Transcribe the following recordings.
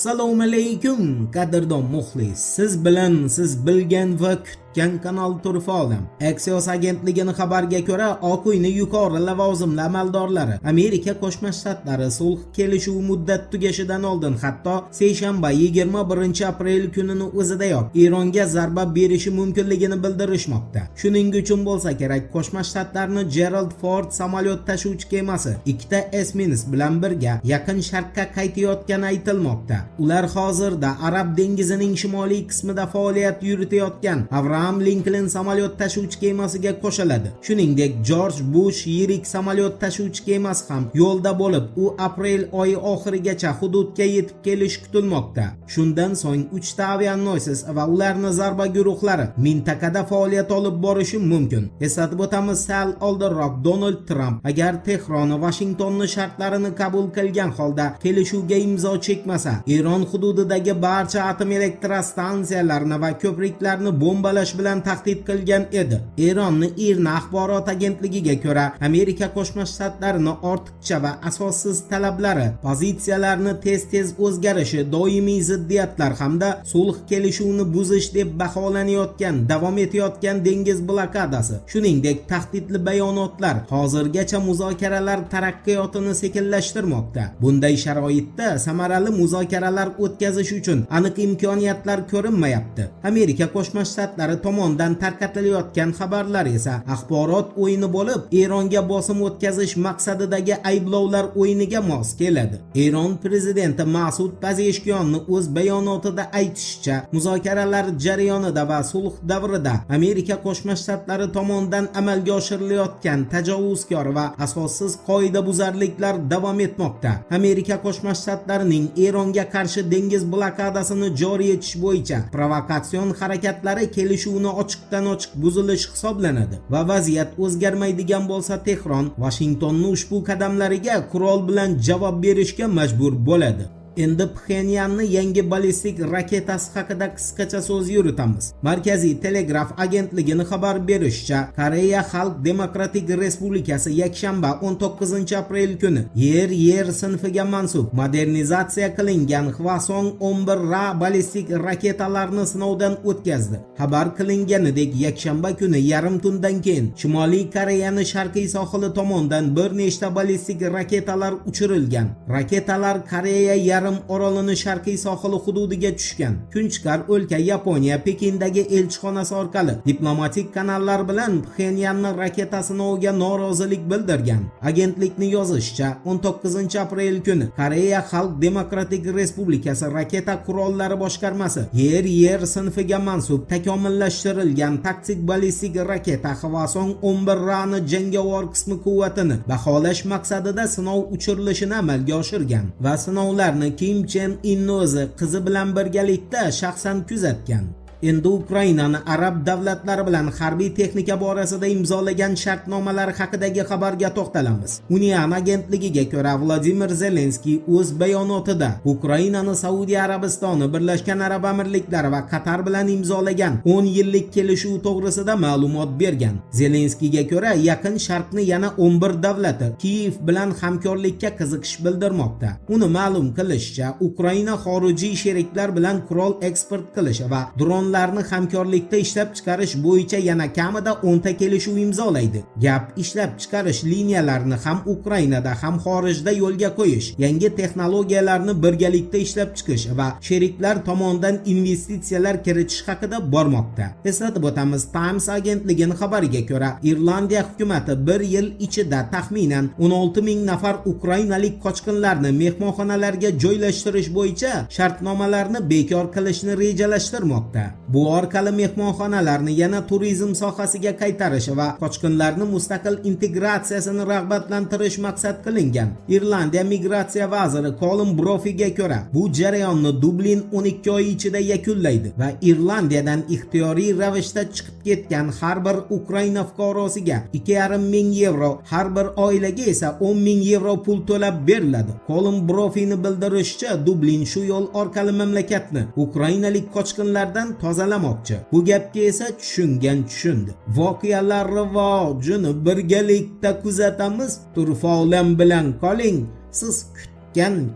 Assalomu alaykum qadrdon muxlis. Siz bilan siz bilgan va kutgan kanal turfa olam. Axios agentligining xabariga ko'ra, Oq uyning yuqori lavozimli amaldorlari Amerika Qo'shma Shtatlari sulh kelishuvi muddat tugashidan oldin, hatto seshanba 21-aprel kunining o'zidayoq Eronga zarba berishi mumkinligini bildirishmoqda. Shuning uchun bo'lsa kerak, Qo'shma Shtatlarning Gerald Ford samolyot tashuvchi kemasi ikkita esminist bilan birga Yaqin Sharqqa qaytayotgani aytilmoqda. Ular hozirda Arab dengizining shimoliy qismida faoliyat yuritayotgan Abraham Lincoln samolyot tashuvchi kemasiga qo'shiladi. Shuningdek, George Bush yirik samolyot tashuvchi kemasi ham yo'lda bo'lib, u aprel oyi oxirigacha hududga yetib kelishi kutilmoqda. Shundan so'ng 3 ta avianosets va ularning zarba guruhlari mintaqada faoliyat olib borishi mumkin. Eslatib o'tamiz, sal oldinroq Donald Trump agar Tehron Washingtonning shartlarini qabul qilgan holda kelishuvga imzo chekmasa, Eron hududidagi barcha atom elektrostansiyalarini va ko'priklarni bombalash bilan tahdid qilgan edi. Eronning IRNA axborot agentligiga ko'ra, Amerika Qo'shma Shtatlarining ortiqcha va asossiz talablari, pozitsiyalarini tez-tez o'zgarishi, doimiy ziddiyatlar hamda sulh kelishuvini buzish deb baholanayotgan davom etayotgan dengiz blokadasi, shuningdek tahdidli bayonotlar hozirgacha muzokaralar taraqqiyotini sekinlashtirmoqda. Bunday sharoitda samarali muzokaralar o'tkazish uchun aniq imkoniyatlar ko'rinmayapti. Amerika Qo'shma Shtatlari tomonidan tarqatilayotgan xabarlar esa axborot o'yini bo'lib, Eronga bosim o'tkazish maqsadidagi ayblovlar o'yiniga mos keladi. Eron prezidenti Mas'ud Pezeshkianning o'z bayonotida aytishicha, muzokaralar jarayonida va sulh davrida Amerika Qo'shma Shtatlari tomonidan amalga oshirilayotgan tajovuzkor va asossiz qoidabuzarliklar davom etmoqda. Amerika Qo'shma Shtatlarining Eronga qarshi dengiz blokadasini joriy etish bo'yicha provokatsion harakatlari kelishuvni ochiqdan-ochiq buzilish hisoblanadi va vaziyat o'zgarmaydigan bo'lsa, Tehron Washingtonning ushbu qadamlariga qurol bilan javob berishga majbur bo'ladi. Endi Pxenyanning yangi ballistik raketasi haqida qisqacha so'z yuritamiz. Markaziy telegraf agentligining xabar berishicha, Koreya Xalq Demokratik Respublikasi yakshanba 19-aprel kuni yer sinfiga mansub modernizatsiya qilingan Hwasong 11R ballistik raketalarni sinovdan o'tkazdi. Xabar qilinganidek, yakshanba kuni yarim tundan keyin Shimoliy Koreyaning sharqiy sohili tomonidan bir nechta ballistik raketalar uchirilgan. Raketalar Koreya yarim orolining sharqiy sohili hududiga tushgan. Kunchiqar o'lka Yaponiya Pekindagi elchixonasi orqali diplomatik kanallar bilan Pxenyanning raketa sinoviga norozilik bildirgan. Agentlikning yozishicha, 19-aprel kuni Koreya Xalq Demokratik Respublikasi raketa qurollari boshqarmasi yer sinfiga mansub takomillashtirilgan taktik ballistik raketa Hwasong 11R ni jangovar qismi quvvatini baholash maqsadida sinov uchirilishini amalga oshirgan va sinovlarni Kim Chen In o'zi qizi bilan birgalikda shaxsan kuzatgan. Endi Ukrainaning arab davlatlari bilan harbiy texnika borasida imzolagan shartnomalar haqidagi xabarga to'xtalamiz. Union agentligiga ko'ra, Vladimir Zelenskiy o'z bayonotida Ukrainaning Saudiya Arabistoni, Birlashgan Arab Amirliklari va Qatar bilan imzolagan 10 yillik kelishuv to'g'risida ma'lumot bergan. Zelenskiyga ko'ra, Yaqin Sharqni yana 11 davlati Kiyev bilan hamkorlikka qiziqish bildirmoqda. Uni ma'lum qilishicha, Ukraina xorijiy sheriklar bilan qurol eksport qilish va dronlarni hamkorlikda ishlab chiqarish bo'yicha yana kamida 10 ta kelishuv imzolaydi. Gap ishlab chiqarish liniyalarini ham Ukrainada ham xorijda yo'lga qo'yish, yangi texnologiyalarni birgalikda ishlab chiqish va sheriklar tomonidan investitsiyalar kiritish haqida bormoqda. Eslatib o'tamiz, Times agentligining xabariga ko'ra, Irlandiya hukumatı bir yil ichida taxminan 16 ming nafar ukrainalik qochqinlarni mehmonxonalarga joylashtirish bo'yicha shartnomalarni bekor qilishni rejalashtirmoqda. Bu orqali mehmonxonalarni yana turizm sohasiga qaytarish va qochqinlarni mustaqil integratsiyasini rag'batlantirish maqsad qilingan. Irlandiya migratsiya vaziri Colin Brophyga ko'ra, bu jarayonni Dublin 12 oy ichida yakunlaydi va Irlandiyadan ixtiyoriy ravishda chiqib ketgan har bir Ukraina fuqarosiga 2,5 ming yevro, har bir oilaga esa 10 ming yevro pul to'lab beriladi. Colin Brophyning bildirishicha, Dublin shu yo'l orqali mamlakatni ukrainalik qochqinlardan tozalamoqchi. Bu gapga esa tushungan tushundi. Voqealar rivojini birgalikda kuzatamiz. Turfa olam bilan qoling. Siz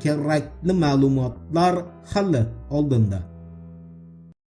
kerakli ma'lumotlar hali oldinda.